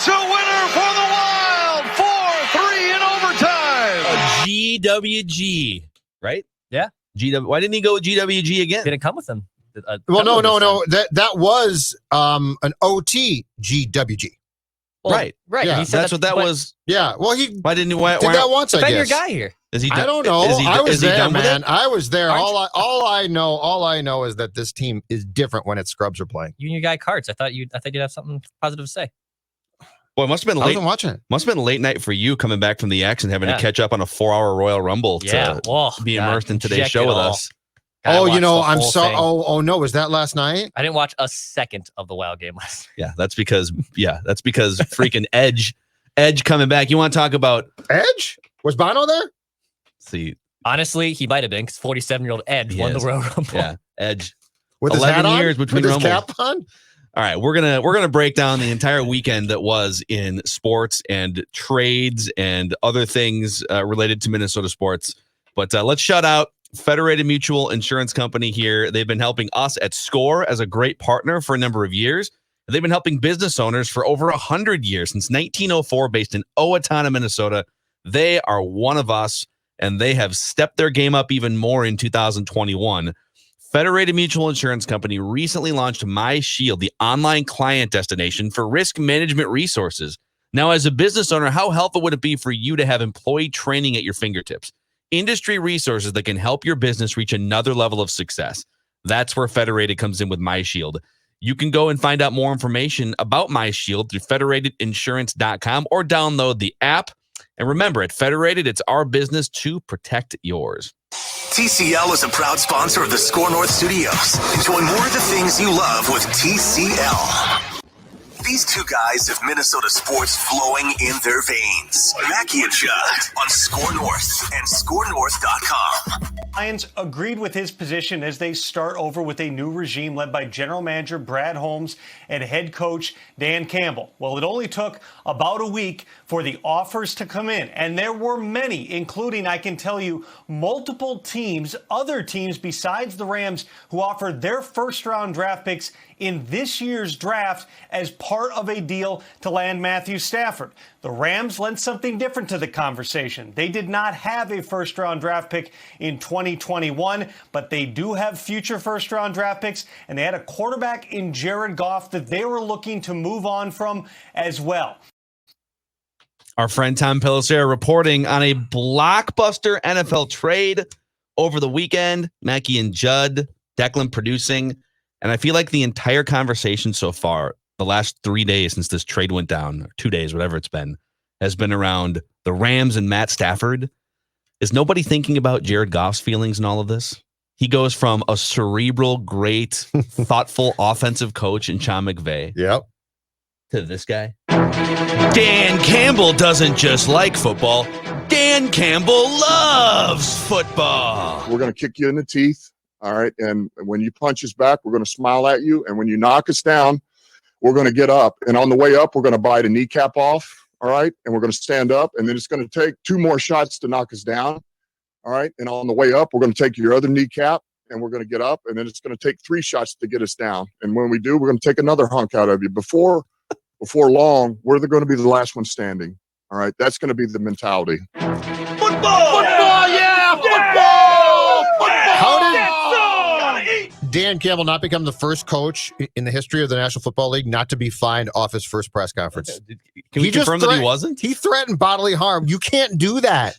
It's a winner for the Wild. 4-3 in overtime. A GWG, right? Yeah. Why didn't he go with GWG again? Didn't come with him. Well, no. That was an OT GWG. Well, right. Yeah. He said that's what that was. Yeah. Well, why didn't he? Why did that once? I guess. Defend your guy here. Is he? I don't know. I was there, man. I was there. All I know is that this team is different when its scrubs are playing. You and your guy Carts. I thought you'd have something positive to say. Well, it must have been late. I wasn't watching it. Must have been a late night for you coming back from the X and having to catch up on a 4-hour Royal Rumble to be immersed in today's show with us. I'm sorry. Oh no, was that last night? I didn't watch a second of the Wild game last night. Yeah, that's because freaking Edge coming back. You want to talk about Edge? Was Bono there? See, honestly, he might have been because 47-year-old Edge won the Royal Rumble. Yeah, Edge with 11 his hat on? years between Rumbles. Cap on? All right, we're gonna break down the entire weekend that was in sports and trades and other things related to Minnesota sports. But let's shout out Federated Mutual Insurance Company here. They've been helping us at SCORE as a great partner for a number of years. They've been helping business owners for over 100 years, since 1904, based in Owatonna, Minnesota. They are one of us, and they have stepped their game up even more in 2021. Federated Mutual Insurance Company recently launched MyShield, the online client destination for risk management resources. Now, as a business owner, how helpful would it be for you to have employee training at your fingertips? Industry resources that can help your business reach another level of success. That's where Federated comes in with MyShield. You can go and find out more information about MyShield through federatedinsurance.com or download the app. And remember, at Federated, it's our business to protect yours. TCL is a proud sponsor of the Score North Studios. Enjoy more of the things you love with TCL. These two guys have Minnesota sports flowing in their veins. Mackey and Judd on Score North and ScoreNorth.com. Lions agreed with his position as they start over with a new regime led by general manager Brad Holmes and head coach Dan Campbell. Well, it only took about a week for the offers to come in, and there were many, including, I can tell you, multiple teams, other teams besides the Rams, who offered their first-round draft picks in this year's draft as part of a deal to land Matthew Stafford. The Rams lent something different to the conversation. They did not have a first-round draft pick in 2021, but they do have future first-round draft picks, and they had a quarterback in Jared Goff that they were looking to move on from as well. Our friend Tom Pelissero reporting on a blockbuster NFL trade over the weekend. Mackey and Judd, Declan producing. And I feel like the entire conversation so far, the last 3 days since this trade went down, or 2 days, whatever it's been, has been around the Rams and Matt Stafford. Is nobody thinking about Jared Goff's feelings in all of this? He goes from a cerebral, great, thoughtful offensive coach in Sean McVay. Yep. To this guy. Dan Campbell doesn't just like football. Dan Campbell loves football. We're going to kick you in the teeth. All right. And when you punch us back, we're going to smile at you. And when you knock us down, we're going to get up. And on the way up, we're going to bite a kneecap off. All right. And we're going to stand up. And then it's going to take 2 more shots to knock us down. All right. And on the way up, we're going to take your other kneecap and we're going to get up. And then it's going to take 3 shots to get us down. And when we do, we're going to take another hunk out of you. Before long, we're going to be the last one standing. All right. That's going to be the mentality. Football! Yeah! Football! How did Dan Campbell not become the first coach in the history of the National Football League not to be fined off his first press conference? Can we confirm that he wasn't? He threatened bodily harm. You can't do that.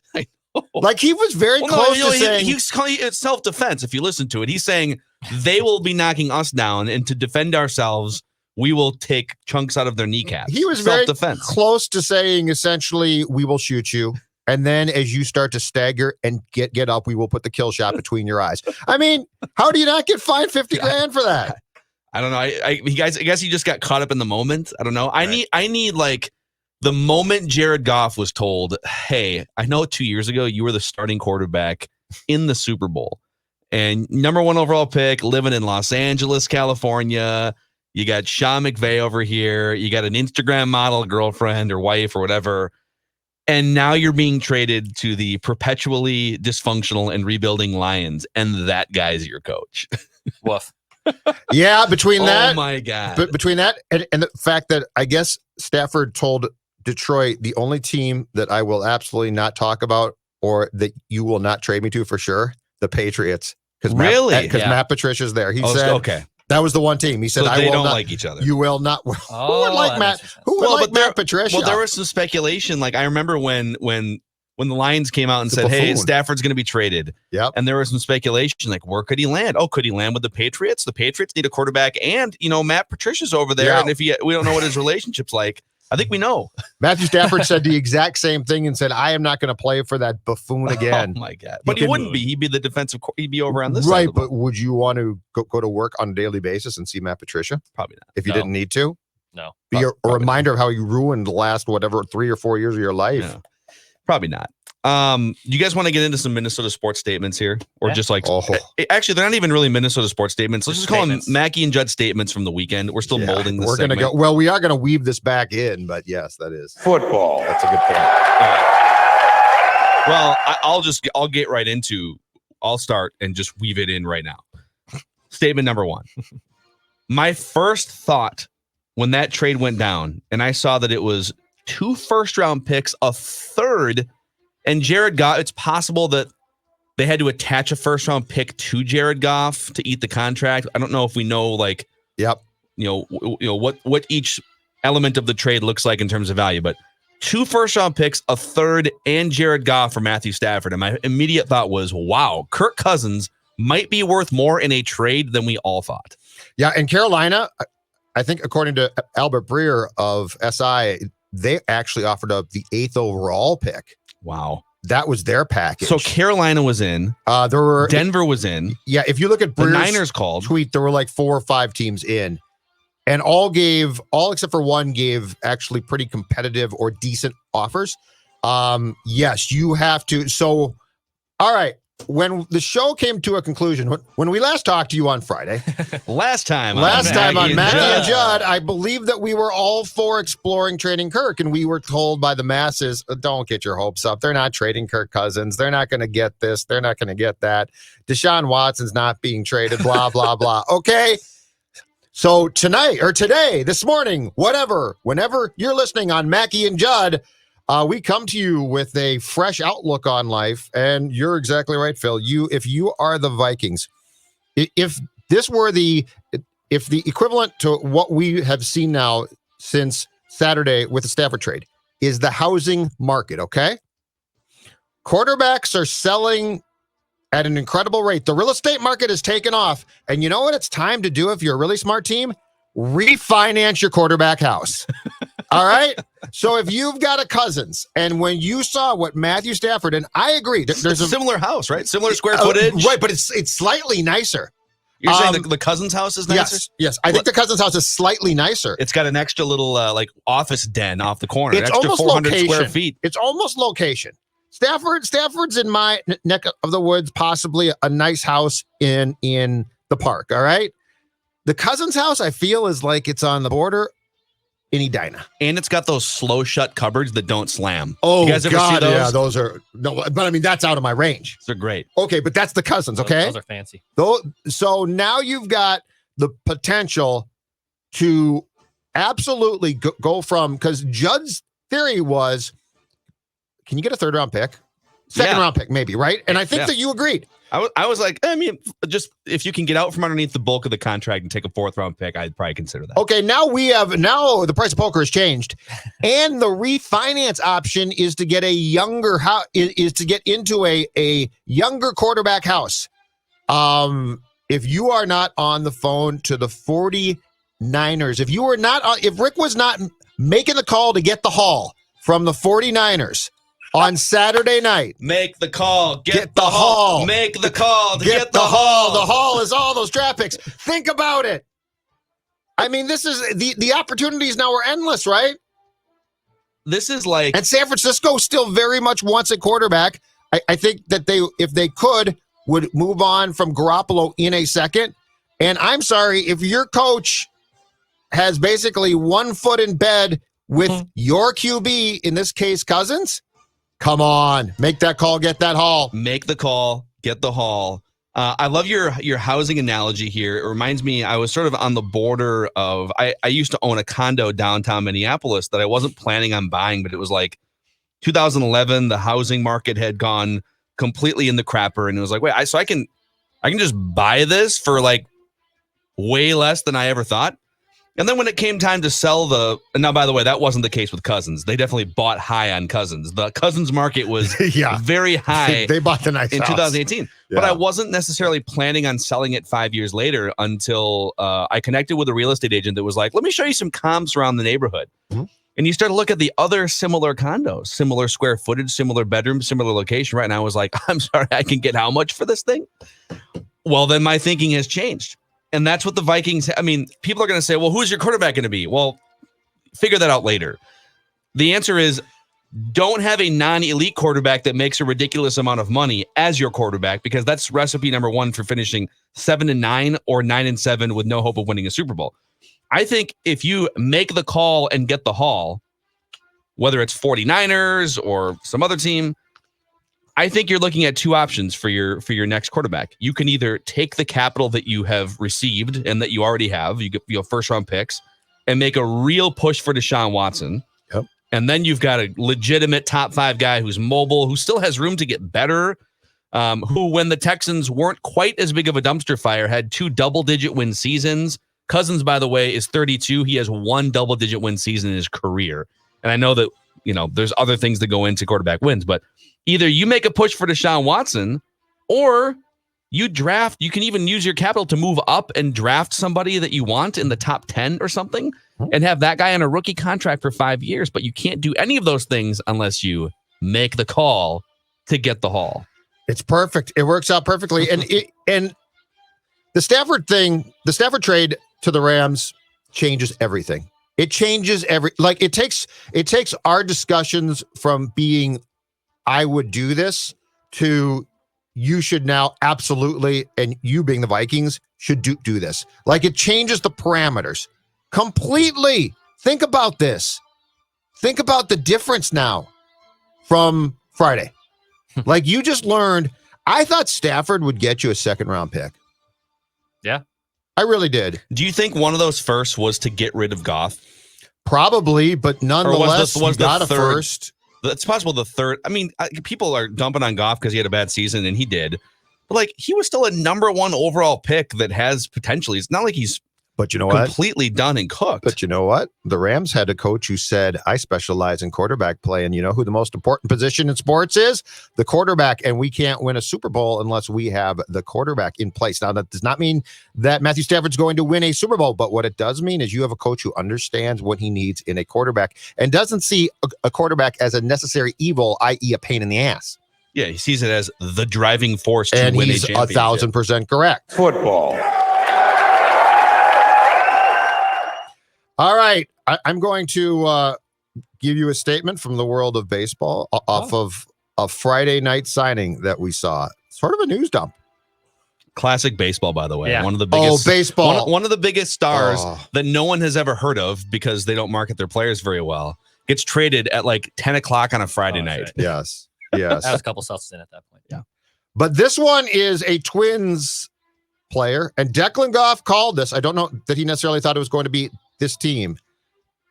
Like, he was very close to saying... He's calling it self-defense, if you listen to it. He's saying they will be knocking us down, and to defend ourselves, we will take chunks out of their kneecaps. He was very close to saying, essentially, we will shoot you. And then as you start to stagger and get up, we will put the kill shot between your eyes. I mean, how do you not get fined $50,000 for that? I don't know. I guess he just got caught up in the moment. I don't know. Right. I need like the moment Jared Goff was told, hey, I know 2 years ago you were the starting quarterback in the Super Bowl and #1 overall pick, living in Los Angeles, California. You got Sean McVay over here. You got an Instagram model girlfriend or wife or whatever. And now you're being traded to the perpetually dysfunctional and rebuilding Lions, and that guy's your coach. Woof. Yeah, between that, oh my god, but between that and the fact that I guess Stafford told Detroit, the only team that I will absolutely not talk about or that you will not trade me to for sure, the Patriots. Really? Because Matt Patricia's there. He said, okay. That was the one team. He said, So I they will don't not like each other. You will not. Who would like Matt? Who would like Matt Patricia? Well, there was some speculation. Like I remember when the Lions came out and said, "Hey, Stafford's going to be traded." Yep. And there was some speculation, like, where could he land? Oh, could he land with the Patriots? The Patriots need a quarterback, and Matt Patricia's over there. Yeah. And if we don't know what his relationship's like, I think we know. Matthew Stafford said the exact same thing and said, I am not going to play for that buffoon again. Oh my God. But he wouldn't be. He'd be the defensive. He'd be over on this right, side. But would you want to go to work on a daily basis and see Matt Patricia? Probably not. If you didn't need to? No. Be a reminder of how you ruined the last, 3 or 4 years of your life. Yeah. Probably not. You guys want to get into some Minnesota sports statements here? Or just like, actually, they're not even really Minnesota sports statements. Let's just call them Mackey and Judd statements from the weekend. We're still molding this. We're going to go. Well, we are going to weave this back in, but yes, that is football. That's a good point. Well, I'll get right into, I'll start and just weave it in right now. Statement number 1. My first thought when that trade went down and I saw that it was 2 first-round picks, a third, and Jared Goff, it's possible that they had to attach a first-round pick to Jared Goff to eat the contract. I don't know if we know, like, what each element of the trade looks like in terms of value, but 2 first-round picks, a third, and Jared Goff for Matthew Stafford. And my immediate thought was, wow, Kirk Cousins might be worth more in a trade than we all thought. Yeah, and Carolina, I think according to Albert Breer of SI, they actually offered up the 8th overall pick. Wow. That was their package. So Carolina was in. Denver was in. Yeah, if you look at Breer's the Niners called tweet, there were like 4 or 5 teams in. And all except for one gave actually pretty competitive or decent offers. Yes, you have to. So, all right. When the show came to a conclusion, when we last talked to you on Friday, last time on Mackey and Judd, I believe that we were all for exploring trading Kirk, and we were told by the masses, don't get your hopes up. They're not trading Kirk Cousins. They're not going to get this. They're not going to get that. Deshaun Watson's not being traded, blah, blah, blah. Okay. So today, this morning, whenever you're listening on Mackey and Judd, we come to you with a fresh outlook on life, and you're exactly right, Phil. If you are the Vikings, if this were the equivalent to what we have seen now since Saturday with the Stafford trade is the housing market, okay? Quarterbacks are selling at an incredible rate. The real estate market has taken off, and you know what it's time to do if you're a really smart team? Refinance your quarterback house. All right. So if you've got a Cousins, and when you saw what Matthew Stafford, and I agree, there's a similar house, right? Similar square footage, right? But it's slightly nicer. You're saying the Cousins house is nicer? Yes. I think the Cousins house is slightly nicer. It's got an extra little like office den off the corner. It's an extra almost 400 location. square feet. It's almost location. Stafford's in my neck of the woods, possibly a nice house in the park. All right. The Cousins house, I feel, is like it's on the border in Edina. And it's got those slow shut cupboards that don't slam. Oh, you guys ever God, see those? Yeah, those are no, but I mean that's out of my range. They're great. Okay, but that's the Cousins. Okay, those are fancy. So now you've got the potential to absolutely go from, because Judd's theory was, can you get a 3rd round pick, 2nd round pick, maybe, right? And I think that you agreed. I was like, I mean, just if you can get out from underneath the bulk of the contract and take a 4th round pick, I'd probably consider that. Okay, now the price of poker has changed, and the refinance option is to get a younger house, is to get into a younger quarterback house. If you are not on the phone to the 49ers, if Rick was not making the call to get the haul from the 49ers on Saturday night. Make the call. Get the haul. Make the call. Get the haul. The haul is all those draft picks. Think about it. I mean, this is the opportunities now are endless, right? This is like, and San Francisco still very much wants a quarterback. I think that if they could, would move on from Garoppolo in a second. And I'm sorry, if your coach has basically one foot in bed with your QB, in this case, Cousins, come on, make that call, get that haul. Make the call, get the haul. I love your housing analogy here. It reminds me, I was sort of on the border of, I used to own a condo downtown Minneapolis that I wasn't planning on buying, but it was like 2011. The housing market had gone completely in the crapper, and it was like, wait, I can just buy this for like way less than I ever thought. And then when it came time to sell and now, by the way, that wasn't the case with Cousins. They definitely bought high on Cousins. The Cousins market was very high. They bought the nice in house. 2018. But I wasn't necessarily planning on selling it 5 years later until I connected with a real estate agent that was like, let me show you some comps around the neighborhood. Mm-hmm. And you start to look at the other similar condos, similar square footage, similar bedrooms, similar location. Right now, I was like, I'm sorry, I can get how much for this thing? Well, then my thinking has changed. And that's what the Vikings, I mean, people are going to say, well, who's your quarterback going to be? Well, figure that out later. The answer is don't have a non-elite quarterback that makes a ridiculous amount of money as your quarterback, because that's recipe number one for finishing 7-9 or 9-7 with no hope of winning a Super Bowl. I think if you make the call and get the haul, whether it's 49ers or some other team, I think you're looking at two options for your next quarterback. You can either take the capital that you have received and that you already have, you get first round picks, and make a real push for Deshaun Watson. Yep. And then you've got a legitimate top 5 guy who's mobile, who still has room to get better, who, when the Texans weren't quite as big of a dumpster fire, had 2 double-digit win seasons. Cousins, by the way, is 32. He has 1 double-digit win season in his career. And I know that, there's other things that go into quarterback wins, but either you make a push for Deshaun Watson, or you can even use your capital to move up and draft somebody that you want in the top 10 or something and have that guy on a rookie contract for 5 years. But you can't do any of those things unless you make the call to get the haul. It's perfect. It works out perfectly. And the Stafford trade to the Rams changes everything. It changes it takes our discussions from being, I would do this, to you should now absolutely, and you being the Vikings should do this. Like, it changes the parameters completely. Think about this. Think about the difference now from Friday. Like, you just learned, I thought Stafford would get you a 2nd round pick. Yeah. I really did. Do you think one of those firsts was to get rid of Goff? Probably, but nonetheless, was you got a third, first. It's possible the third. I mean, people are dumping on Goff because he had a bad season, and he did. But, he was still a number 1 overall pick that has potential. It's not like he's completely done and cooked. But you know what? The Rams had a coach who said, I specialize in quarterback play. And you know who the most important position in sports is? The quarterback. And we can't win a Super Bowl unless we have the quarterback in place. Now, that does not mean that Matthew Stafford's going to win a Super Bowl. But what it does mean is you have a coach who understands what he needs in a quarterback and doesn't see a quarterback as a necessary evil, i.e. a pain in the ass. Yeah, he sees it as the driving force to win a championship. And he's 1,000% correct. Football. All right. I'm going to give you a statement from the world of baseball off of a Friday night signing that we saw. Sort of a news dump. Classic baseball, by the way. Yeah. One of the biggest baseball. One of the biggest stars that no one has ever heard of because they don't market their players very well gets traded at 10 o'clock on a Friday night. Right. Yes. That was a couple Celtics in at that point. Yeah. But this one is a Twins player, and Declan Goff called this. I don't know that he necessarily thought it was going to be this team,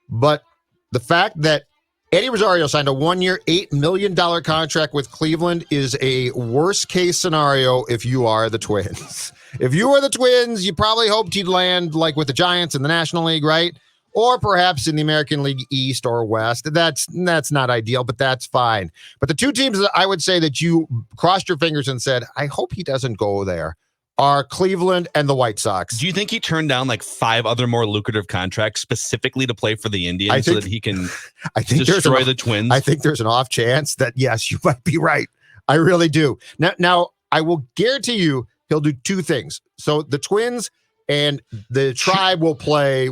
but the fact that Eddie Rosario signed a 1-year, $8 million contract with Cleveland is a worst case scenario if you are the Twins. If you were the Twins, you probably hoped he'd land with the Giants in the National League, right? Or perhaps in the American League East or West. That's not ideal, but that's fine. But the two teams that I would say that you crossed your fingers and said, I hope he doesn't go there, are Cleveland and the White Sox. Do you think he turned down 5 other more lucrative contracts specifically to play for the Indians so that he can destroy the Twins? I think there's an off chance that, yes, you might be right. I really do. Now I will guarantee you he'll do 2 things. So the Twins and the Tribe will play,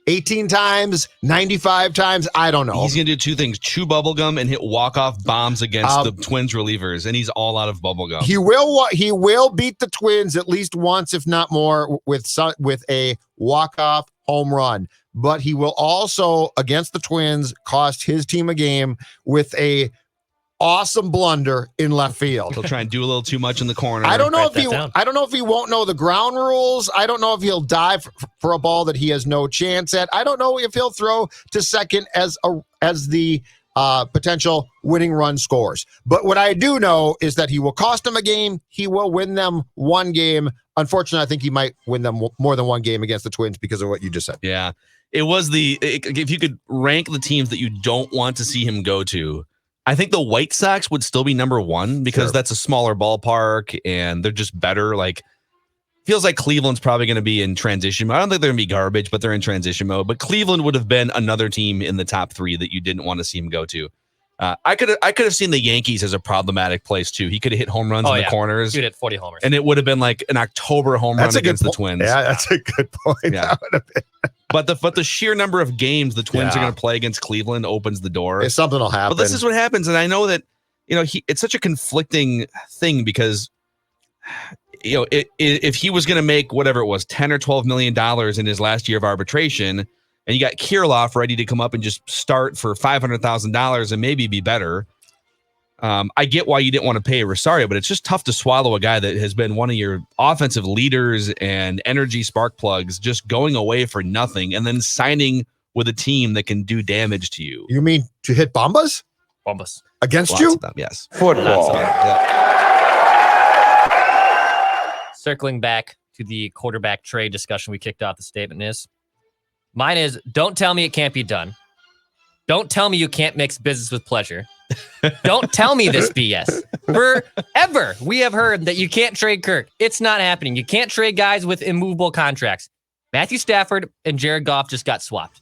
18 times, 95 times? I don't know. He's going to do 2 things: chew bubblegum and hit walk-off bombs against the Twins relievers, and he's all out of bubblegum. He will beat the Twins at least once, if not more, with a walk-off home run. But he will also, against the Twins, cost his team a game with a awesome blunder in left field. He'll try and do a little too much in the corner. I don't know Write that down. I don't know if he won't know the ground rules. I don't know if he'll dive for a ball that he has no chance at. I don't know if he'll throw to second as the potential winning run scores. But what I do know is that he will cost them a game. He will win them one game. Unfortunately, I think he might win them more than one game against the Twins because of what you just said. Yeah. It was if you could rank the teams that you don't want to see him go to, I think the White Sox would still be number one because that's a smaller ballpark and they're just better. Like, feels like Cleveland's probably going to be in transition. I don't think they're going to be garbage, but they're in transition mode. But Cleveland would have been another team in the top three that you didn't want to see him go to. I could have seen the Yankees as a problematic place too. He could have hit home runs in the corners. He'd hit 40 homers. And it would have been like an October home run against the Twins. Yeah, that's a good point. Yeah. But the sheer number of games the Twins are going to play against Cleveland opens the door. If something will happen. But this is what happens. And I know that, it's such a conflicting thing because, if he was going to make whatever it was, $10 or $12 million in his last year of arbitration, and you got Kirilloff ready to come up and just start for $500,000 and maybe be better. I get why you didn't want to pay Rosario, but it's just tough to swallow a guy that has been one of your offensive leaders and energy spark plugs just going away for nothing and then signing with a team that can do damage to you. You mean to hit Bombas? Bombas. Against Lots you? of them, yes. Football. Circling back to the quarterback trade discussion we kicked off, the statement is, mine is, don't tell me it can't be done. Don't tell me you can't mix business with pleasure. Don't tell me this BS. Forever, we have heard that you can't trade Kirk. It's not happening. You can't trade guys with immovable contracts. Matthew Stafford and Jared Goff just got swapped.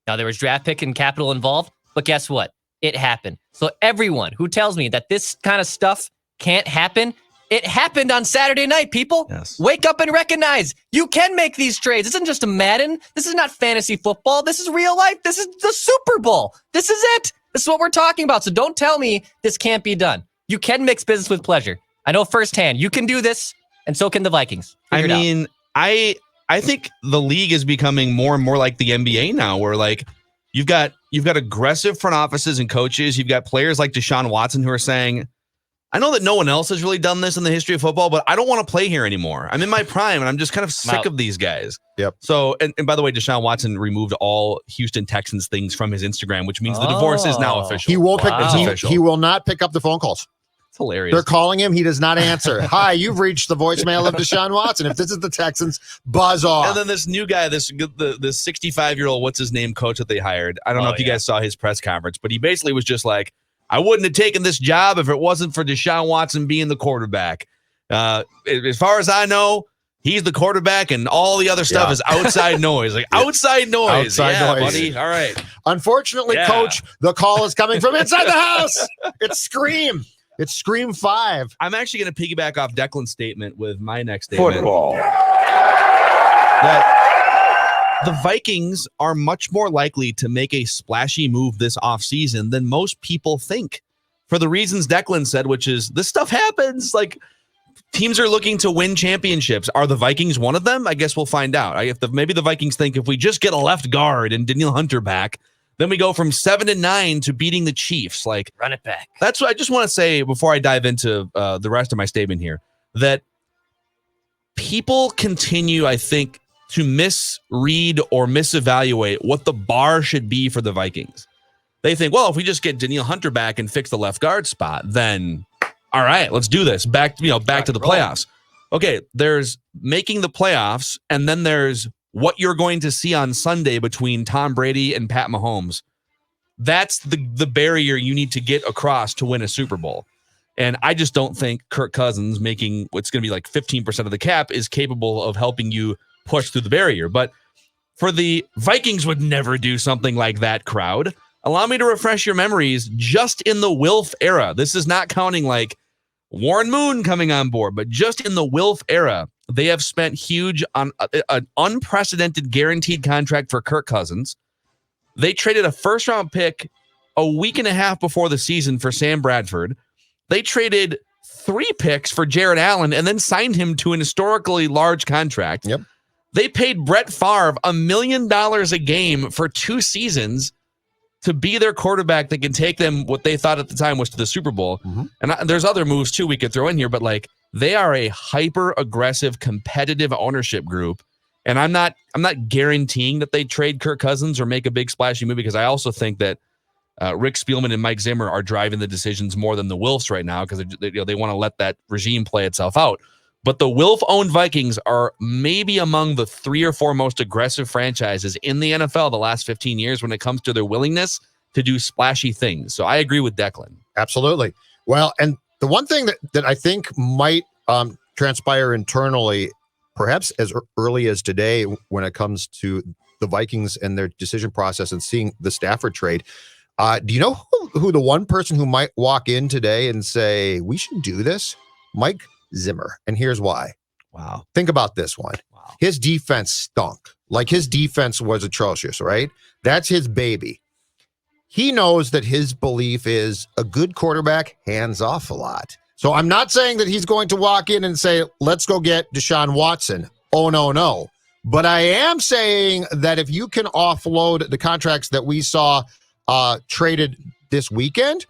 Now, there was draft pick and capital involved, but guess what? It happened. So everyone who tells me that this kind of stuff can't happen, it happened on Saturday night, people. Yes. Wake up and recognize you can make these trades. This isn't just a Madden. This is not fantasy football. This is real life. This is the Super Bowl. This is it. This is what we're talking about. So don't tell me this can't be done. You can mix business with pleasure. I know firsthand you can do this, and so can the Vikings. Figure it out. I think the league is becoming more and more like the NBA now, where like you've got aggressive front offices and coaches. You've got players like Deshaun Watson who are saying, I know that no one else has really done this in the history of football, but I don't want to play here anymore. I'm in my prime, and I'm just kind of sick of these guys. Yep. So, and by the way, Deshaun Watson removed all Houston Texans things from his Instagram, which means the divorce is now official. He won't official. He will not pick up the phone calls. It's hilarious. They're calling him. He does not answer. Hi, you've reached the voicemail of Deshaun Watson. If this is the Texans, buzz off. And then this new guy, the 65-year-old, what's his name, coach that they hired. I don't know if you guys saw his press conference, but he basically was just like, I wouldn't have taken this job if it wasn't for Deshaun Watson being the quarterback. As far as I know, he's the quarterback, and all the other stuff is outside noise. Like outside noise. Outside noise. Buddy. All right. Unfortunately, Coach, the call is coming from inside the house. It's Scream. It's Scream 5. I'm actually going to piggyback off Declan's statement with my next statement. Football. That the Vikings are much more likely to make a splashy move this offseason than most people think. For the reasons Declan said, which is this stuff happens. Like teams are looking to win championships. Are the Vikings one of them? I guess we'll find out. Maybe the Vikings think if we just get a left guard and Danielle Hunter back, then we go from 7-9 to beating the Chiefs. Like run it back. That's what I just want to say before I dive into the rest of my statement here, that people continue, I think, to misread or misevaluate what the bar should be for the Vikings. They think, well, if we just get Danielle Hunter back and fix the left guard spot, then all right, let's do this. Back to the playoffs. Okay, there's making the playoffs, and then there's what you're going to see on Sunday between Tom Brady and Pat Mahomes. That's the barrier you need to get across to win a Super Bowl. And I just don't think Kirk Cousins making what's going to be like 15% of the cap is capable of helping you push through the barrier. But for the Vikings would never do something like that, crowd. Allow me to refresh your memories just in the Wilf era. This is not counting like Warren Moon coming on board, but just in the Wilf era, they have spent huge on an unprecedented guaranteed contract for Kirk Cousins. They traded a first-round pick a week and a half before the season for Sam Bradford. They traded 3 picks for Jared Allen and then signed him to an historically large contract. Yep. They paid Brett Favre $1 million a game for 2 seasons to be their quarterback that can take them what they thought at the time was to the Super Bowl. And there's other moves too we could throw in here, but like they are a hyper aggressive, competitive ownership group. And I'm not guaranteeing that they trade Kirk Cousins or make a big splashy move, because I also think that Rick Spielman and Mike Zimmer are driving the decisions more than the Wilfs right now, because they want to let that regime play itself out. But the Wilf-owned Vikings are maybe among the 3 or 4 most aggressive franchises in the NFL the last 15 years when it comes to their willingness to do splashy things. So I agree with Declan. Absolutely. Well, and the one thing that I think might transpire internally, perhaps as early as today, when it comes to the Vikings and their decision process and seeing the Stafford trade, do you know who the one person who might walk in today and say, we should do this? Mike Zimmer. And here's why. Wow. Think about this one. Wow. His defense stunk. Like, his defense was atrocious, right? That's his baby. He knows that his belief is a good quarterback hands off a lot. So I'm not saying that he's going to walk in and say, let's go get Deshaun Watson. Oh, no. But I am saying that if you can offload the contracts that we saw traded this weekend,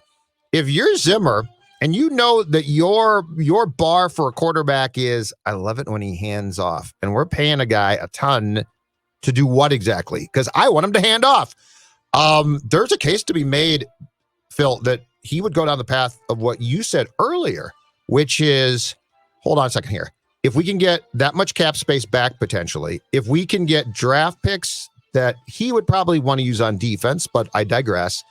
if you're Zimmer and you know that your bar for a quarterback is, I love it when he hands off, and we're paying a guy a ton to do what exactly? Because I want him to hand off. There's a case to be made, Phil, that he would go down the path of what you said earlier, which is, hold on a second here. If we can get that much cap space back potentially, if we can get draft picks that he would probably want to use on defense, but I digress,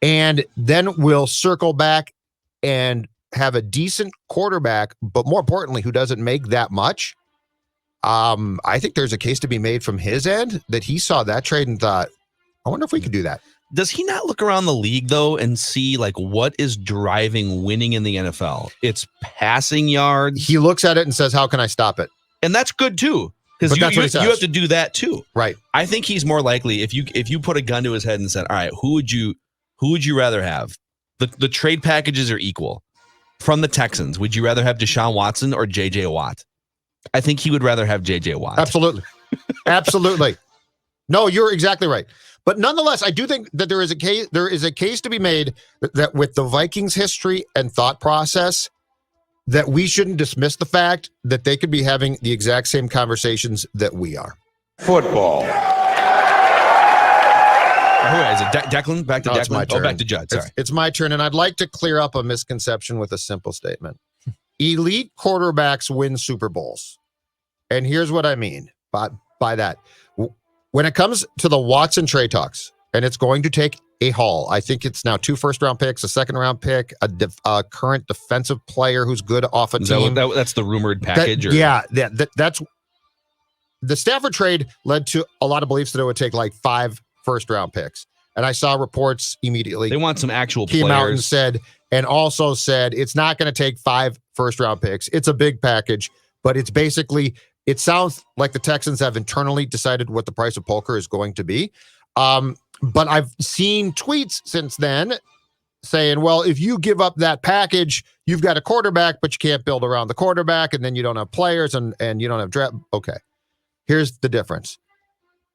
and then we'll circle back and have a decent quarterback, but more importantly, who doesn't make that much. I think there's a case to be made from his end that he saw that trade and thought, I wonder if we could do that. Does he not look around the league, though, and see like what is driving winning in the NFL? It's passing yards. He looks at it and says, how can I stop it? And that's good, too, because you have to do that, too. Right. I think he's more likely, if you put a gun to his head and said, all right, who would you rather have? The trade packages are equal. From the Texans, would you rather have Deshaun Watson or J.J. Watt? I think he would rather have J.J. Watt. Absolutely. Absolutely. No, you're exactly right. But nonetheless, I do think that there is a case to be made that with the Vikings history and thought process, that we shouldn't dismiss the fact that they could be having the exact same conversations that we are. Football. Who is it? Declan? Back to Declan? It's my turn. Back to Judd. Sorry. It's my turn, and I'd like to clear up a misconception with a simple statement. Elite quarterbacks win Super Bowls. And here's what I mean by that. When it comes to the Watson trade talks, and it's going to take a haul. I think it's now 2 first-round picks, a second-round pick, a current defensive player who's good off a team. That's the rumored package? That's the Stafford trade led to a lot of beliefs that it would take like 5 first-round picks. And I saw reports immediately. They want some actual came players. Out and also said it's not going to take 5 first-round picks. It's a big package, but it's basically, it sounds like the Texans have internally decided what the price of poker is going to be. But I've seen tweets since then saying, well, if you give up that package, you've got a quarterback, but you can't build around the quarterback, and then you don't have players and you don't have draft. Okay, here's the difference.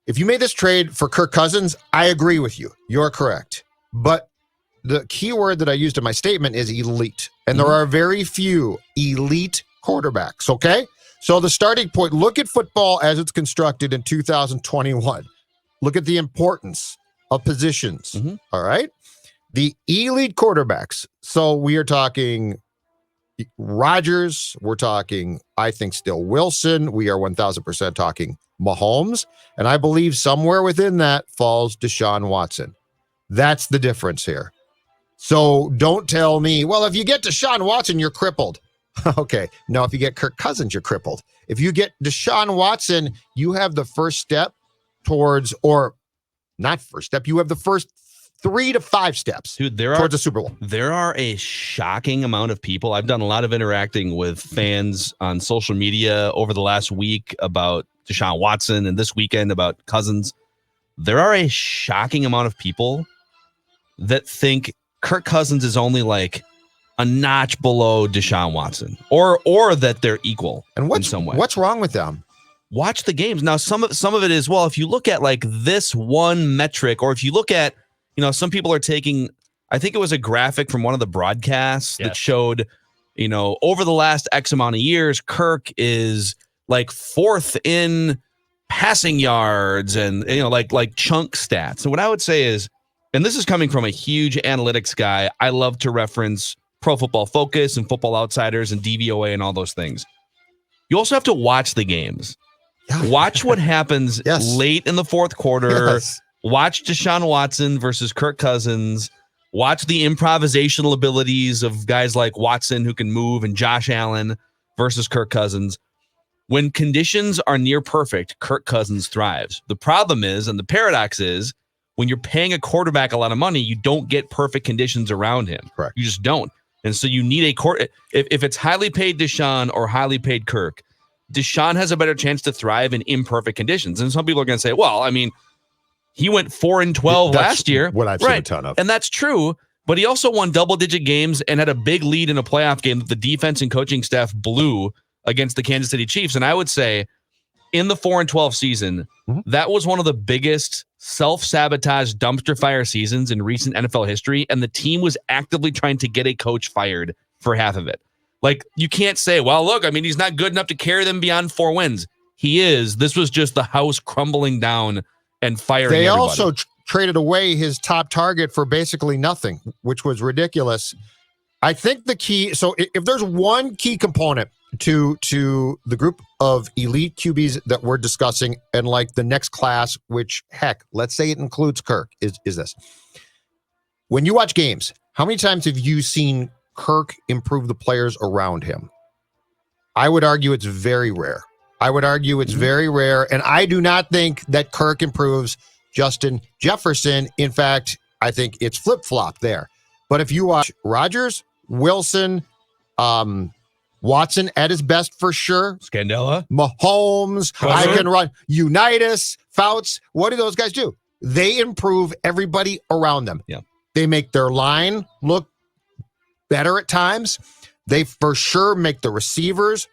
If you made this trade for Kirk Cousins, I agree with you. You're correct. But the key word that I used in my statement is elite. And there are very few elite quarterbacks, okay? So the starting point, look at football as it's constructed in 2021. Look at the importance of positions, all right? The elite quarterbacks. So we are talking Rodgers. We're talking, I think, still Wilson. We are 1,000% talking Mahomes. And I believe somewhere within that falls Deshaun Watson. That's the difference here. So don't tell me, well, if you get Deshaun Watson, you're crippled. Okay. No, if you get Kirk Cousins, you're crippled. If you get Deshaun Watson, you have the first step towards, or not first step, you have the first 3 to 5 steps towards a Super Bowl. There are a shocking amount of people. I've done a lot of interacting with fans on social media over the last week about Deshaun Watson and this weekend about Cousins. There are a shocking amount of people that think Kirk Cousins is only like a notch below Deshaun Watson, or that they're equal in some way. What's wrong with them? Watch the games. Now, some of it is, well, if you look at like this one metric, or if you look at, some people are taking, I think it was a graphic from one of the broadcasts that showed, over the last X amount of years, Kirk is like fourth in passing yards and, like chunk stats. And what I would say is, and this is coming from a huge analytics guy, I love to reference Pro Football Focus and Football Outsiders and DVOA and all those things. You also have to watch the games. Watch what happens late in the fourth quarter. Watch Deshaun Watson versus Kirk Cousins. Watch the improvisational abilities of guys like Watson who can move and Josh Allen versus Kirk Cousins. When conditions are near perfect, Kirk Cousins thrives. The problem is, and the paradox is, when you're paying a quarterback a lot of money, you don't get perfect conditions around him. Correct. You just don't. And so you need if it's highly paid Deshaun or highly paid Kirk, Deshaun has a better chance to thrive in imperfect conditions. And some people are going to say, well, I mean, he went 4-12 last year. What I've seen a ton of. And that's true. But he also won double-digit games and had a big lead in a playoff game that the defense and coaching staff blew against the Kansas City Chiefs. And I would say in the 4-12 season, that was one of the biggest self-sabotage dumpster fire seasons in recent NFL history. And the team was actively trying to get a coach fired for half of it. Like, you can't say, well, look, I mean, he's not good enough to carry them beyond 4 wins. He is. This was just the house crumbling down and firing They everybody. also traded away his top target for basically nothing, which was ridiculous. I think the key, so if there's one key component to the group of elite QBs that we're discussing and like the next class, which heck, let's say it includes Kirk, is this. When you watch games, how many times have you seen Kirk improve the players around him? I would argue it's very rare. Very rare. And I do not think that Kirk improves Justin Jefferson. In fact, I think it's flip-flop there. But if you watch Rodgers, Wilson, Watson at his best for sure. Scandella. Mahomes, I can run. Unitas, Fouts. What do those guys do? They improve everybody around them. Yeah. They make their line look better at times. They for sure make the receivers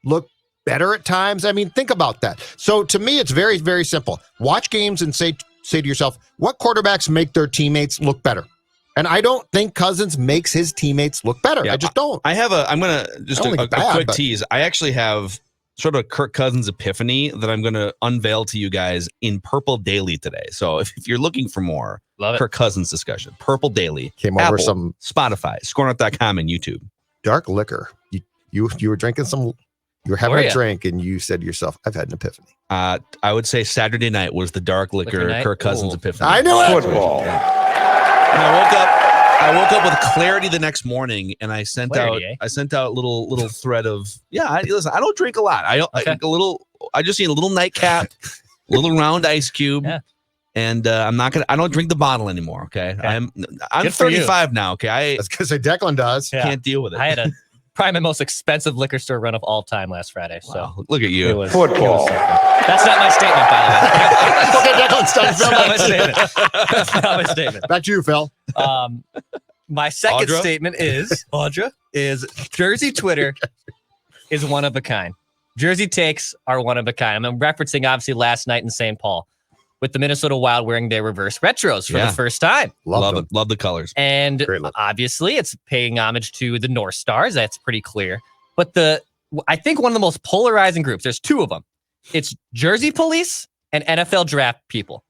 look better at times. I mean, think about that. So to me, it's very, very simple. Watch games and say to yourself, what quarterbacks make their teammates look better? And I don't think Cousins makes his teammates look better. Yeah, I just don't. I'm going to just a quick tease. I actually have sort of a Kirk Cousins epiphany that I'm going to unveil to you guys in Purple Daily today. So if you're looking for more Kirk Cousins discussion, Purple Daily, came over some Spotify, scorenorth.com, and YouTube. Dark liquor. You were drinking some. You were having a drink, and you said to yourself, "I've had an epiphany." I would say Saturday night was the dark liquor Kirk Cousins epiphany. I knew it. Football. And I woke up with clarity the next morning, and I sent out a little thread of listen, I don't drink a lot. I just need a little nightcap, a little round ice cube, and I don't drink the bottle anymore. Okay. I'm 35 now. Okay, That's because Declan does. Can't deal with it. I had probably my most expensive liquor store run of all time last Friday. So wow, look at you. Football. That's not my statement, by the way. Okay, Declan's done. That's not my statement. That's not my statement. Back to you, Phil. My second Audra? statement is Jersey Twitter is one of a kind. Jersey takes are one of a kind. I'm referencing obviously last night in St. Paul with the Minnesota Wild wearing their reverse retros for the first time. Love it. Love the colors. And obviously it's paying homage to the North Stars. That's pretty clear. But I think one of the most polarizing groups, there's two of them. It's Jersey police and NFL draft people.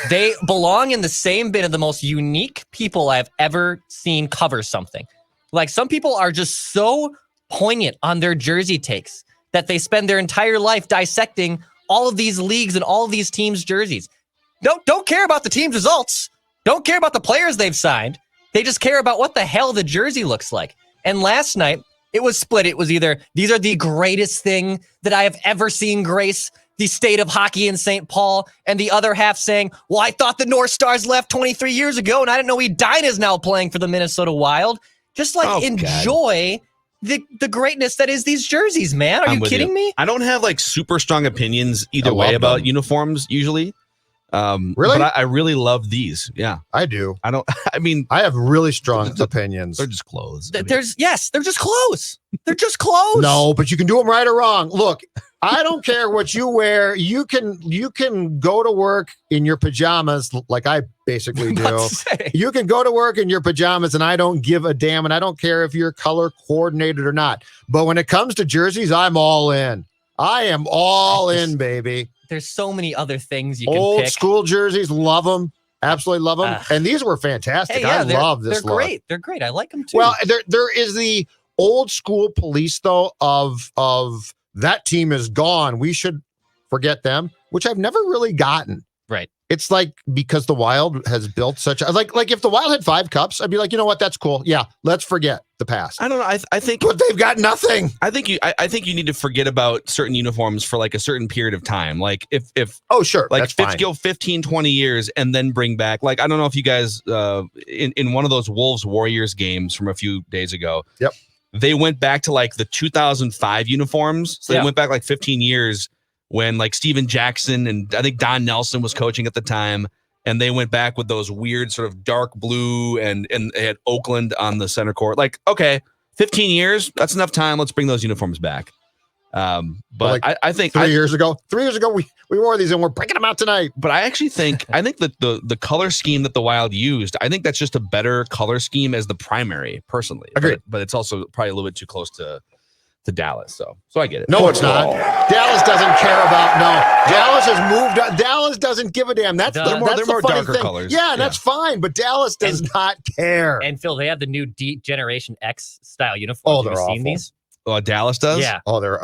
They belong in the same bin of the most unique people I've ever seen cover something. Like, some people are just so poignant on their jersey takes that they spend their entire life dissecting all of these leagues and all of these teams' jerseys. Don't care about the team's results. Don't care about the players they've signed. They just care about what the hell the jersey looks like. And last night, it was split. It was either, these are the greatest thing that I have ever seen grace the state of hockey in St. Paul, and the other half saying, well, I thought the North Stars left 23 years ago, and I didn't know Edina's now playing for the Minnesota Wild. Just enjoy the greatness that is these jerseys, man. Are you kidding me? I don't have like super strong opinions either way about uniforms usually. Really? But I really love these. Yeah. I do. I mean, I have really strong opinions. they're just clothes. I mean, They're just clothes. They're just clothes. No, but you can do them right or wrong. Look, I don't care what you wear. You can go to work in your pajamas like I basically do. You can go to work in your pajamas and I don't give a damn, and I don't care if you're color coordinated or not. But when it comes to jerseys, I'm all in. I am all in, baby. There's so many other things you can Old pick. school jerseys, love them. Absolutely love them. And these were fantastic. Hey, yeah, I love this They're look. great. They're great. I like them too. Well, there is the old school police though of that team is gone. We should forget them, which I've never really gotten. Right. It's like because the Wild has built such a like if the Wild had 5 cups, I'd be like, you know what, that's cool. Yeah, let's forget the past. I don't know. I think, but they've got nothing. I think you need to forget about certain uniforms for like a certain period of time. Like if oh sure, like that's fine. go 15, 20 years and then bring back, like, I don't know if you guys in one of those Wolves Warriors games from a few days ago. Yep. They went back to like the 2005 uniforms. So they went back like 15 years when like Steven Jackson and I think Don Nelson was coaching at the time. And they went back with those weird sort of dark blue and they had Oakland on the center court. Like, okay, 15 years, that's enough time. Let's bring those uniforms back. But like I think 3 years ago, we wore these and we're breaking them out tonight. But I actually think that the color scheme that the Wild used, I think that's just a better color scheme as the primary, personally. Agreed. But it's also probably a little bit too close to Dallas. So I get it. No, it's not. Dallas doesn't care about Dallas has moved on. Dallas doesn't give a damn. That's They're the more funny darker thing. colors. Yeah, that's fine. But Dallas does not care. And Phil, they have the new Generation X style uniforms. Oh, Have they're you awful. seen these? Dallas does? Yeah. Oh, they're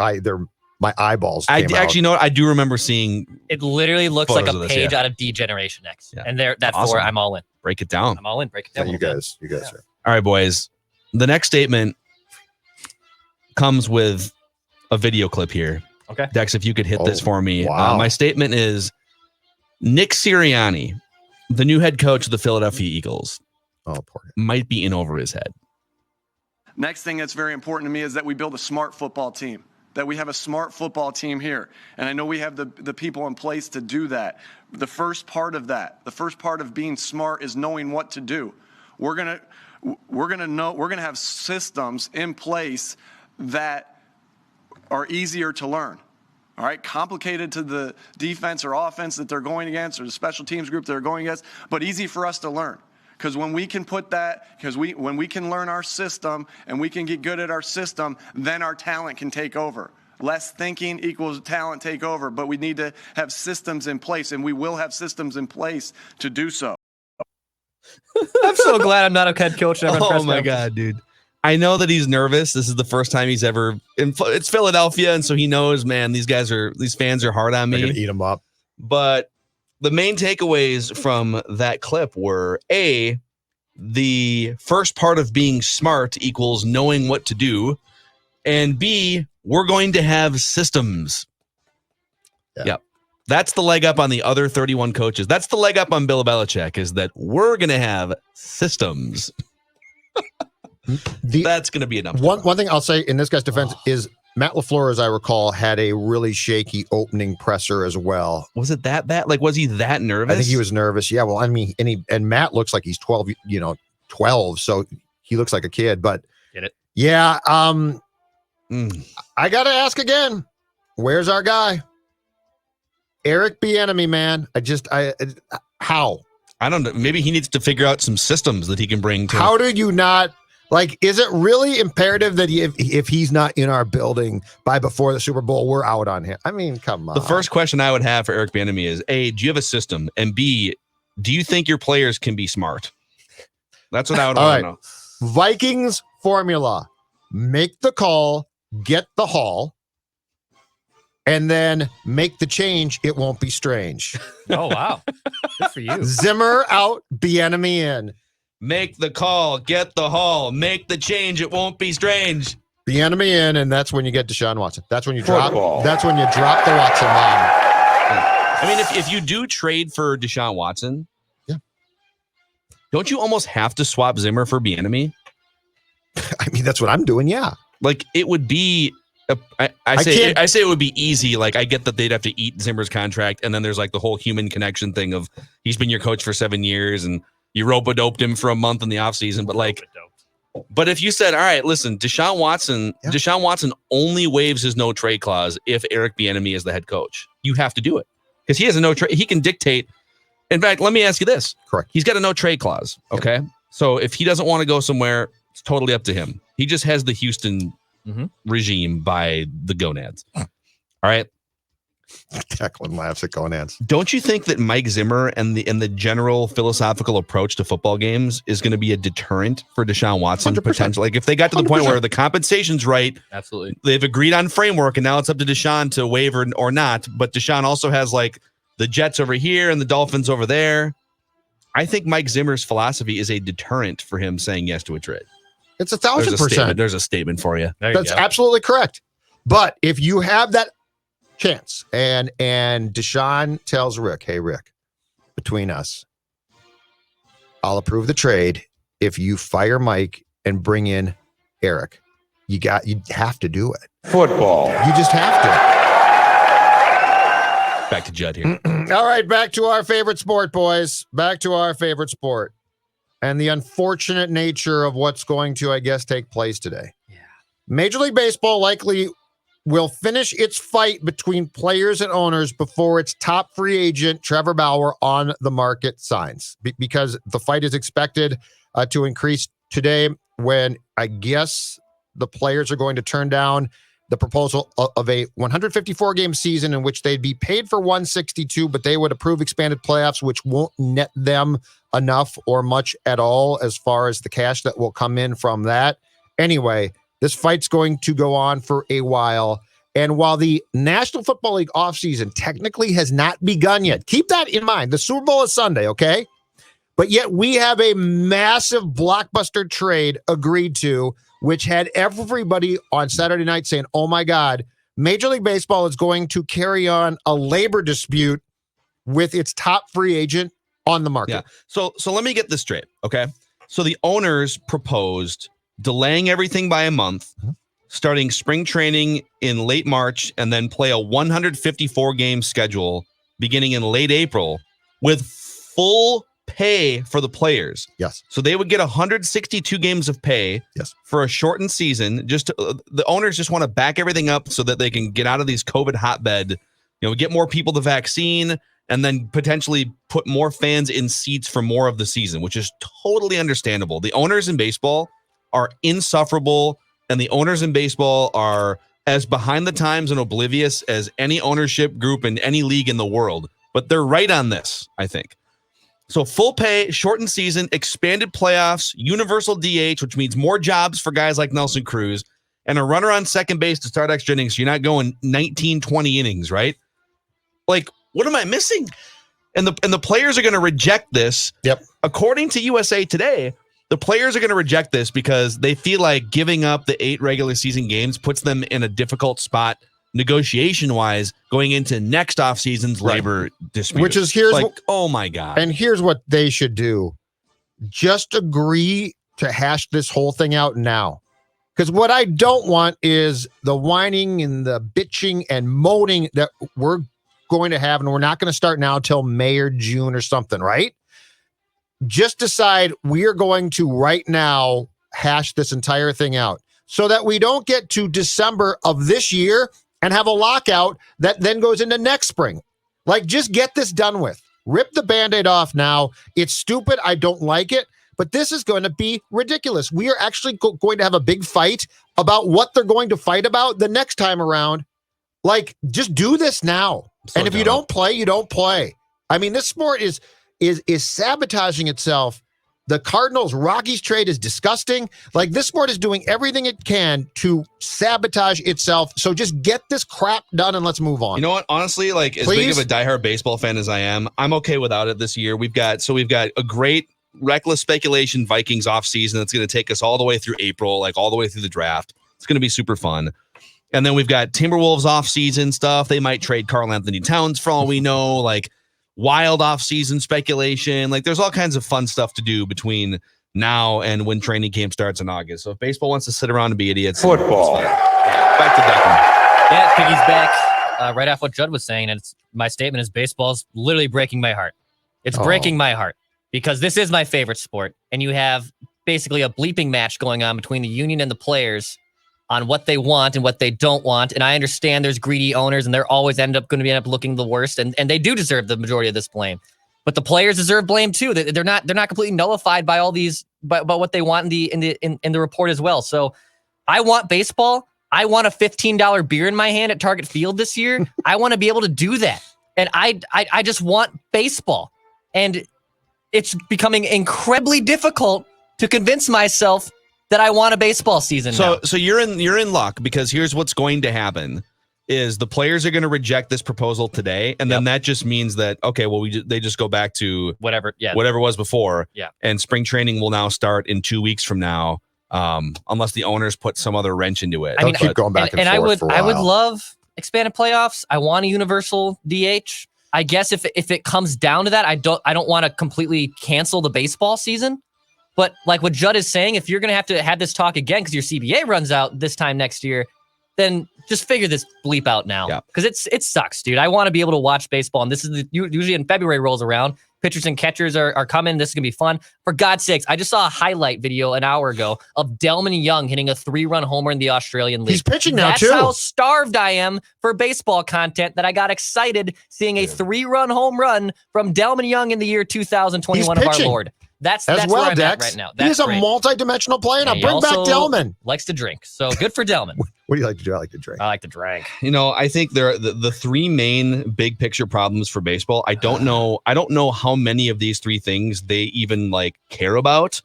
my eyeballs. I came out. actually know what I do remember seeing. It literally looks like Photos a of this, page yeah. out of Generation X. Yeah. And that Awesome. four, I'm all in. Break it down. I'm all in. Break it Yeah, down. you guys are. All right, boys. The next statement comes with a video clip here. Okay. Dex, if you could hit this for me. Wow. My statement is Nick Sirianni, the new head coach of the Philadelphia Eagles, Oh, poor guy. might be in over his head. Next thing that's very important to me is that we build a smart football team, that we have a smart football team here. And I know we have the people in place to do that. The first part of being smart is knowing what to do. We're going to have systems in place that are easier to learn. All right, complicated to the defense or offense that they're going against or the special teams group they're going against, but easy for us to learn. Because when we can when we can learn our system and we can get good at our system, then our talent can take over. Less thinking equals talent take over, but we need to have systems in place, and we will have systems in place to do so. I'm so glad I'm not a head coach. Oh my God, dude. I know that he's nervous. This is the first time he's ever it's Philadelphia. And so he knows, man, these fans are hard on They're me. gonna eat them up. But the main takeaways from that clip were A, the first part of being smart equals knowing what to do. And B, we're going to have systems. Yeah. Yep. That's the leg up on the other 31 coaches. That's the leg up on Bill Belichick, is that we're going to have systems. That's going to be enough. One thing I'll say in this guy's defense is Matt LaFleur, as I recall, had a really shaky opening presser as well. Was it that bad? Like, was he that nervous? I think he was nervous. Yeah, well, I mean, and Matt looks like he's 12, 12, so he looks like a kid, but Get it? Yeah, I got to ask again, where's our guy? Eric Bieniemy, man. How? I don't know. Maybe he needs to figure out some systems that he can bring to. How do you not? Like, is it really imperative that if he's not in our building by before the Super Bowl, we're out on him? I mean, come on. The first question I would have for Eric Bieniemy is, A, do you have a system? And B, do you think your players can be smart? That's what I would want to know. Vikings formula. Make the call, get the haul, and then make the change. It won't be strange. Oh, wow. Good for you. Zimmer out, Bieniemy in. Make the call, get the haul, make the change. It won't be strange. Bieniemy in, and that's when you get Deshaun Watson. That's when you drop. That's when you drop the Watson bomb. I mean, if you do trade for Deshaun Watson, yeah, don't you almost have to swap Zimmer for Bieniemy? I mean, that's what I'm doing. Yeah, like it would be I say it would be easy. Like, I get that they'd have to eat Zimmer's contract, and then there's like the whole human connection thing of he's been your coach for 7 years, and you robo-doped him for a month in the offseason. But if you said, all right, listen, Deshaun Watson only waives his no trade clause if Eric Bieniemy is the head coach. You have to do it because he has a no trade. He can dictate. In fact, let me ask you this. Correct. He's got a no trade clause. Okay. Yep. So if he doesn't want to go somewhere, it's totally up to him. He just has the Houston regime by the gonads. All right. Declan laughs at gonads. Don't you think that Mike Zimmer and the general philosophical approach to football games is going to be a deterrent for Deshaun Watson 100%. potentially? Like if they got to the point where the compensation's right, absolutely, they've agreed on framework, and now it's up to Deshaun to waiver or not. But Deshaun also has like the Jets over here and the Dolphins over there. I think Mike Zimmer's philosophy is a deterrent for him saying yes to a trade. It's 1,000%. There's a statement for you. That's absolutely correct. But if you have that chance and Deshaun tells Rick, hey, Rick, between us, I'll approve the trade if you fire Mike and bring in Eric. You have to do it. Football. You just have to. Back to Judd here. All right, back to our favorite sport, boys. Back to our favorite sport. And the unfortunate nature of what's going to, I guess, take place today. Yeah. Major League Baseball likely will finish its fight between players and owners before its top free agent, Trevor Bauer, on the market signs. Because the fight is expected to increase today when I guess the players are going to turn down the proposal of a 154-game season in which they'd be paid for 162, but they would approve expanded playoffs, which won't net them enough or much at all as far as the cash that will come in from that. Anyway, this fight's going to go on for a while. And while the National Football League offseason technically has not begun yet, keep that in mind. The Super Bowl is Sunday, okay? But yet we have a massive blockbuster trade agreed to, which had everybody on Saturday night saying, oh my God, Major League Baseball is going to carry on a labor dispute with its top free agent on the market. Yeah. So let me get this straight, okay? So the owners proposed delaying everything by a month, starting spring training in late March, and then play a 154-game schedule beginning in late April with full pay for the players. Yes. So they would get 162 games of pay for a shortened season. The owners just want to back everything up so that they can get out of these COVID hotbed, get more people the vaccine, and then potentially put more fans in seats for more of the season, which is totally understandable. The owners in baseball are insufferable, and the owners in baseball are as behind the times and oblivious as any ownership group in any league in the world. But they're right on this, I think. So full pay, shortened season, expanded playoffs, universal DH, which means more jobs for guys like Nelson Cruz, and a runner on second base to start extra innings. So you're not going 19, 20 innings, right? Like, what am I missing? And the players are going to reject this. Yep. According to USA Today, the players are going to reject this because they feel like giving up the 8 regular season games puts them in a difficult spot negotiation-wise going into next offseason's labor dispute. Which is oh my God. And here's what they should do. Just agree to hash this whole thing out now. Because what I don't want is the whining and the bitching and moaning that we're going to have, and we're not going to start now till May or June or something, right? Just decide we are going to right now hash this entire thing out so that we don't get to December of this year and have a lockout that then goes into next spring. Like, just get this done with. Rip the Band-Aid off now. It's stupid. I don't like it, but this is going to be ridiculous. We are actually going to have a big fight about what they're going to fight about the next time around. Like, just do this now. And if you don't play, you don't play. I mean, this sport is sabotaging itself. The Cardinals-Rockies trade is disgusting. Like, this sport is doing everything it can to sabotage itself. So just get this crap done and let's move on. You know what? Honestly, like, as big of a diehard baseball fan as I am, I'm okay without it this year. We've got a great reckless speculation Vikings offseason that's going to take us all the way through April, like all the way through the draft. It's going to be super fun. And then we've got Timberwolves offseason stuff. They might trade Karl Anthony Towns for all we know. Like, wild offseason speculation. Like, there's all kinds of fun stuff to do between now and when training camp starts in August. So if baseball wants to sit around and be idiots, football. Back to Declan. Yeah, Piggy's back right off what Judd was saying. And my statement is baseball's literally breaking my heart. It's breaking my heart because this is my favorite sport. And you have basically a bleeping match going on between the union and the players on what they want and what they don't want. And I understand there's greedy owners and they're always going to end up looking the worst. And they do deserve the majority of this blame. But the players deserve blame too. They're not completely nullified by all these, by what they want in the report as well. So I want baseball. I want a $15 beer in my hand at Target Field this year. I want to be able to do that. And I just want baseball. And it's becoming incredibly difficult to convince myself that I want a baseball season now. So you're in luck because here's what's going to happen is the players are going to reject this proposal today, and then that just means that they just go back to whatever was before. Yeah. And spring training will now start in 2 weeks from now, unless the owners put some other wrench into it. They'll keep going back and forth for a while. I would love expanded playoffs. I want a universal DH. I guess if it comes down to that, I don't want to completely cancel the baseball season. But like what Judd is saying, if you're going to have this talk again because your CBA runs out this time next year, then just figure this bleep out now. Because it sucks, dude. I want to be able to watch baseball. And this is usually in February rolls around. Pitchers and catchers are coming. This is going to be fun. For God's sakes, I just saw a highlight video an hour ago of Delman Young hitting a 3-run homer in the Australian League. He's pitching now, That's too. That's how starved I am for baseball content that I got excited seeing a 3-run home run from Delman Young in the year 2021 of our Lord. That's well, where I'm Dex. at right now. He's a multi-dimensional player. Now bring back Delman. Likes to drink. So good for Delman. What do you like to do? I like to drink. I like to drink. I think the three main big picture problems for baseball. I don't know how many of these three things they even care about.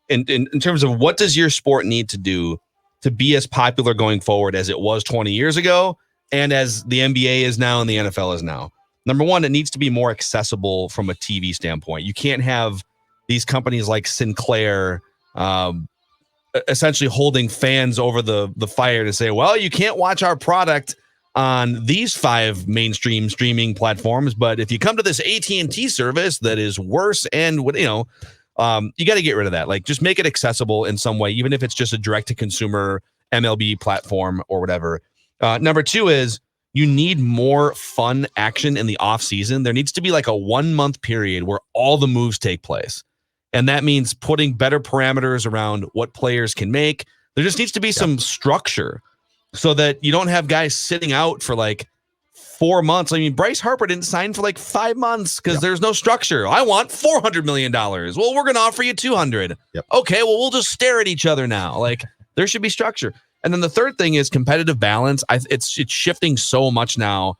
In terms of what does your sport need to do to be as popular going forward as it was 20 years ago and as the NBA is now and the NFL is now. Number one, it needs to be more accessible from a TV standpoint. You can't have these companies like Sinclair essentially holding fans over the fire to say, well, you can't watch our product on these 5 mainstream streaming platforms, but if you come to this AT&T service that is worse and you got to get rid of that. Just make it accessible in some way, even if it's just a direct-to-consumer MLB platform or whatever. Number 2 is you need more fun action in the offseason. There needs to be a 1-month period where all the moves take place. And that means putting better parameters around what players can make. There just needs to be some structure so that you don't have guys sitting out for 4 months. I mean, Bryce Harper didn't sign for 5 months because there's no structure. I want $400 million. Well, we're going to offer you $200. Okay, well, we'll just stare at each other now. There should be structure. And then the third thing is competitive balance. It's shifting so much now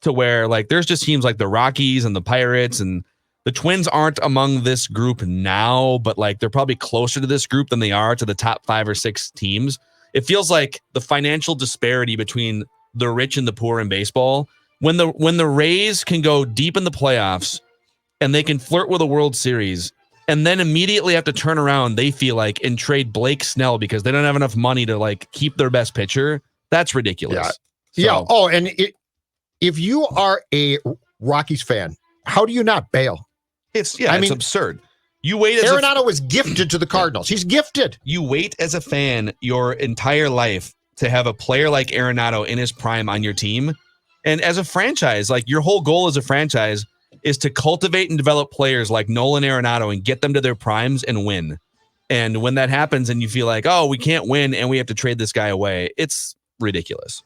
to where there's just teams like the Rockies and the Pirates, and the Twins aren't among this group now, but they're probably closer to this group than they are to the top 5 or 6 teams. It feels like the financial disparity between the rich and the poor in baseball, when the Rays can go deep in the playoffs and they can flirt with a World Series and then immediately have to turn around, they feel and trade Blake Snell because they don't have enough money to keep their best pitcher. That's ridiculous. Yeah. Oh, and if you are a Rockies fan, how do you not bail? It's absurd. You wait. Arenado was gifted to the Cardinals. He's gifted. You wait as a fan your entire life to have a player like Arenado in his prime on your team. And as a franchise, your whole goal as a franchise is to cultivate and develop players like Nolan Arenado and get them to their primes and win. And when that happens and you feel we can't win and we have to trade this guy away, it's ridiculous.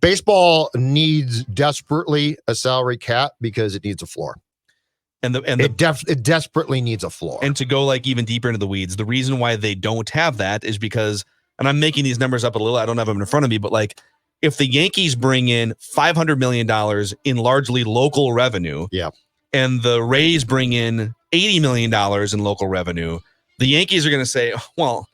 Baseball needs desperately a salary cap because it needs a floor. It desperately needs a floor. And to go even deeper into the weeds, the reason why they don't have that is because, and I'm making these numbers up a little, I don't have them in front of me, but if the Yankees bring in $500 million in largely local revenue, and the Rays bring in $80 million in local revenue, the Yankees are going to say, well,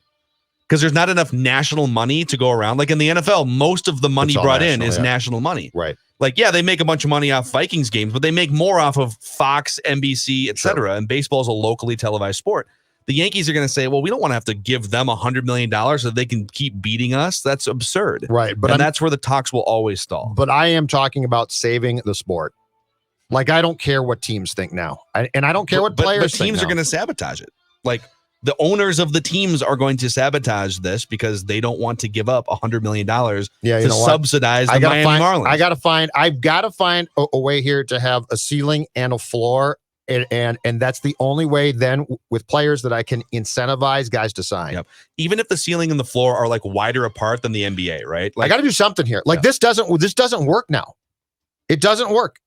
because there's not enough national money to go around. In the NFL, most of the money brought in is national money. Right. They make a bunch of money off Vikings games, but they make more off of Fox, NBC, et cetera. And baseball is a locally televised sport. The Yankees are going to say, well, we don't want to have to give them $100 million so they can keep beating us. That's absurd. Right. And that's where the talks will always stall. But I am talking about saving the sport. I don't care what teams think now. I don't care what players think. But teams now. are going to sabotage it. the owners of the teams are going to sabotage this because they don't want to give up $100 million to subsidize the Miami Marlins. I've got to find a way here to have a ceiling and a floor. And that's the only way then with players that I can incentivize guys to sign. Yep. Even if the ceiling and the floor are like wider apart than the NBA, right? Like, I got to do something here. Like this doesn't work now. It doesn't work.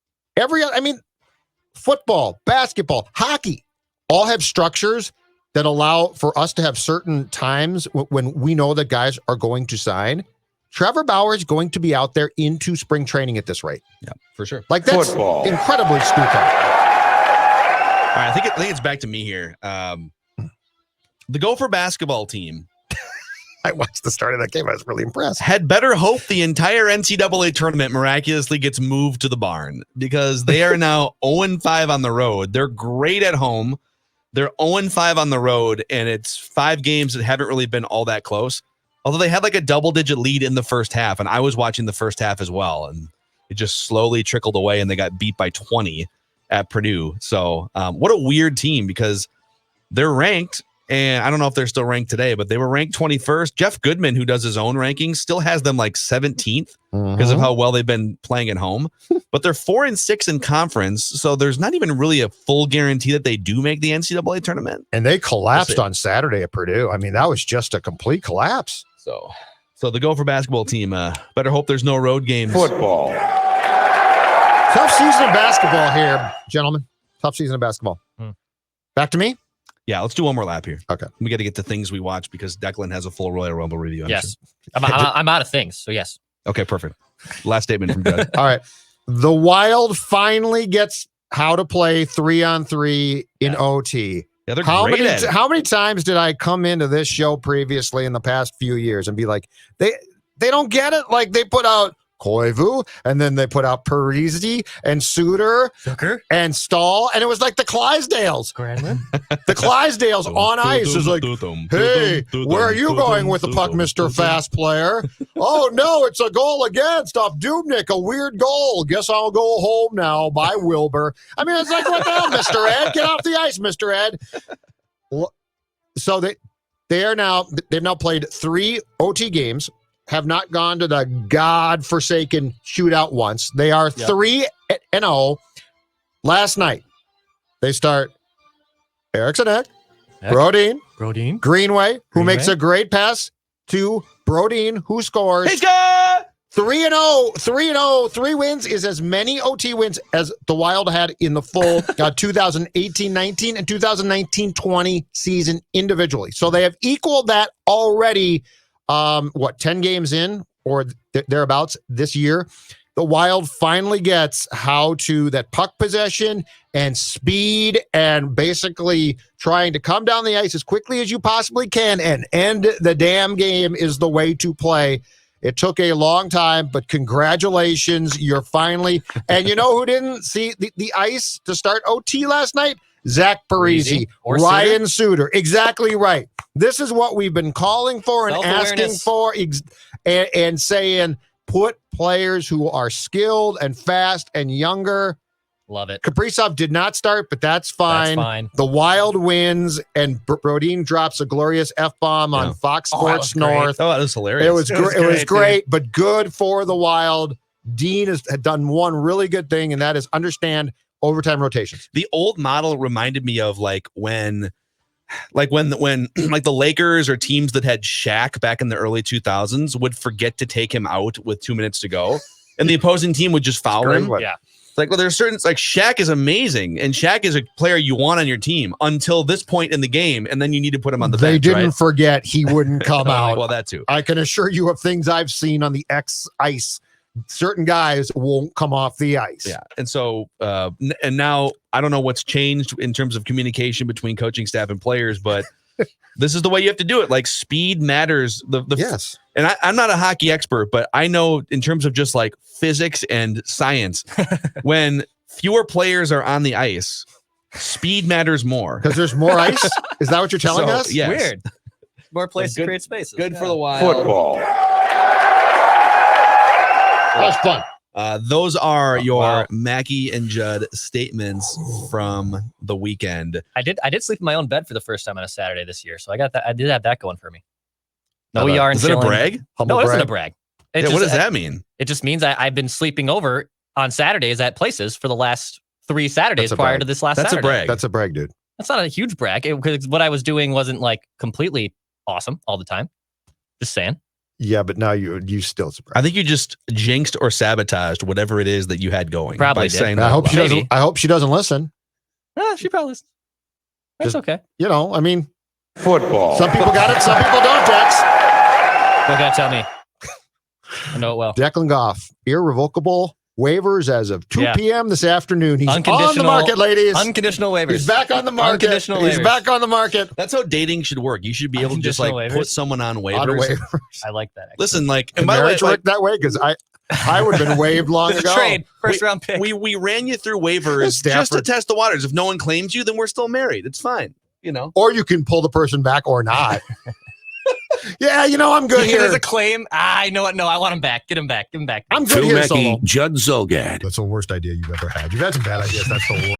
Football, basketball, hockey all have structures that allow for us to have certain times when we know that guys are going to sign. Trevor Bauer is going to be out there into spring training at this rate. Yeah, for sure. Like that's incredibly stupid. All right, I think it's back to me here. The Gopher basketball team. I watched the start of that game. I was really impressed. Had better hope the entire NCAA tournament miraculously gets moved to the barn because they are now 0-5 on the road. They're great at home. They're 0-5 on the road, and it's 5 games that haven't really been all that close. Although they had like a double-digit lead in the first half, and I was watching the first half as well, and it just slowly trickled away, and they got beat by 20 at Purdue. So what a weird team because they're ranked, and I don't know if they're still ranked today, but they were ranked 21st. Jeff Goodman, who does his own rankings, still has them like 17th because of how well they've been playing at home. But they're 4-6 in conference, so there's not even really a full guarantee that they do make the NCAA tournament. And they collapsed on Saturday at Purdue. I mean, that was just a complete collapse. So the Gopher basketball team, better hope there's no road games. Football. Tough season of basketball here, gentlemen. Tough season of basketball. Back to me? Yeah, let's do one more lap here. Okay. We got to get to things we watch because Declan has a full Royal Rumble review. Yes. I'm out of things, so yes. Okay, perfect. Last statement from Judd. All right. The Wild finally gets how to play 3-on-3 in OT. Yeah, they're How great at it. many times did I come into this show previously in the past few years and be like, they don't get it? Like they put out Koivu, and then they put out Parisi and Suter and Stahl, and it was like the Clydesdales. The Clydesdales on ice is like, hey, where are you going with the puck, Mr. Fast Player? Oh, no, it's a goal against off Dubnik, a weird goal. Guess I'll go home now. Bye, Wilbur. I mean, it's like, what the hell, Mr. Ed? Get off the ice, Mr. Ed. So they've now played 3 OT games, have not gone to the God-forsaken shootout once. They are 3-0. Last night, they start Eriksson Ek, Brodin, Greenway, who makes a great pass to Brodin, who scores. He's got 3-0. 3 wins is as many OT wins as the Wild had in the full 2018-19 and 2019-20 season individually. So they have equaled that already. 10 games in or thereabouts this year. The Wild finally gets how to that puck possession and speed and basically trying to come down the ice as quickly as you possibly can and end the damn game is the way to play. It took a long time, but congratulations, you're finally. And you know who didn't see the ice to start OT last night? Zach Parisi, Ryan Suter. Exactly right. This is what we've been calling for and asking for and saying, put players who are skilled and fast and younger. Love it. Kaprizov did not start, but that's fine. The Wild wins, and Brodin drops a glorious F-bomb on Fox Sports North. Oh, that was hilarious. It was great, but good for the Wild. Dean had done one really good thing, and that is understand overtime rotations. The old model reminded me of when the Lakers or teams that had Shaq back in the early 2000s would forget to take him out with 2 minutes to go, and the opposing team would just foul him. Yeah. Like, well, there's certain, like, Shaq is amazing, and Shaq is a player you want on your team until this point in the game, and then you need to put him on the bench. They didn't forget he wouldn't come out. Well, that too. I can assure you of things I've seen on the X ice. Certain guys won't come off the ice. Yeah. And so, and now I don't know what's changed in terms of communication between coaching staff and players, but this is the way you have to do it. Like, speed matters. Yes. And I'm not a hockey expert, but I know in terms of just like physics and science, when fewer players are on the ice, speed matters more. Because there's more ice? Is that what you're telling us? Yes. Weird. More places to create spaces. Good for the Wild. Football. That was fun. Those are your Wow. Mackey and Judd statements from the weekend. I did sleep in my own bed for the first time on a Saturday this year, so I got that. I did have that going for me. No, Not we a- are. Is it a brag? No, it isn't a brag. It Yeah, just, what does that mean? It just means I've been sleeping over on Saturdays at places for the last 3 Saturdays That's a prior brag. to this last That's a Saturday. brag. That's a brag, dude. That's not a huge brag because what I was doing wasn't like completely awesome all the time. Just saying. Yeah, but now you still surprised. I think you just jinxed or sabotaged whatever it is that you had going. Probably by did. saying I that. hope she Maybe. doesn't. I hope she doesn't listen. She probably listens. That's Just- okay. You know, I mean, Football. some people got it, some people don't. Dex. Don't gotta tell me. I know it well. Declan Goff, irrevocable waivers as of 2 Yeah. p.m. this afternoon. He's on the Unconditional- market, ladies. Unconditional waivers. He's back on the market. Unconditional He's waivers. back on the market. That's how dating should work. You should be able to just like Unconditional put waivers. someone on On waivers. waivers. I like that. Actually. Listen, like, and And by the way, marriage worked that way because I would have been waived long It's a ago. trade. First round pick. we ran you through waivers just to Stafford. test the waters. If no one claims you, then we're still married. It's fine. You know. Or you can pull the person back or not. Yeah, you know, I'm good There's here. a claim. I know what? No, I want him back. Get him back. Give him back. I'm good Phil here, Mackey, Solo. Judd Zulgad. That's the worst idea you've ever had. You've had some bad ideas. That's the worst.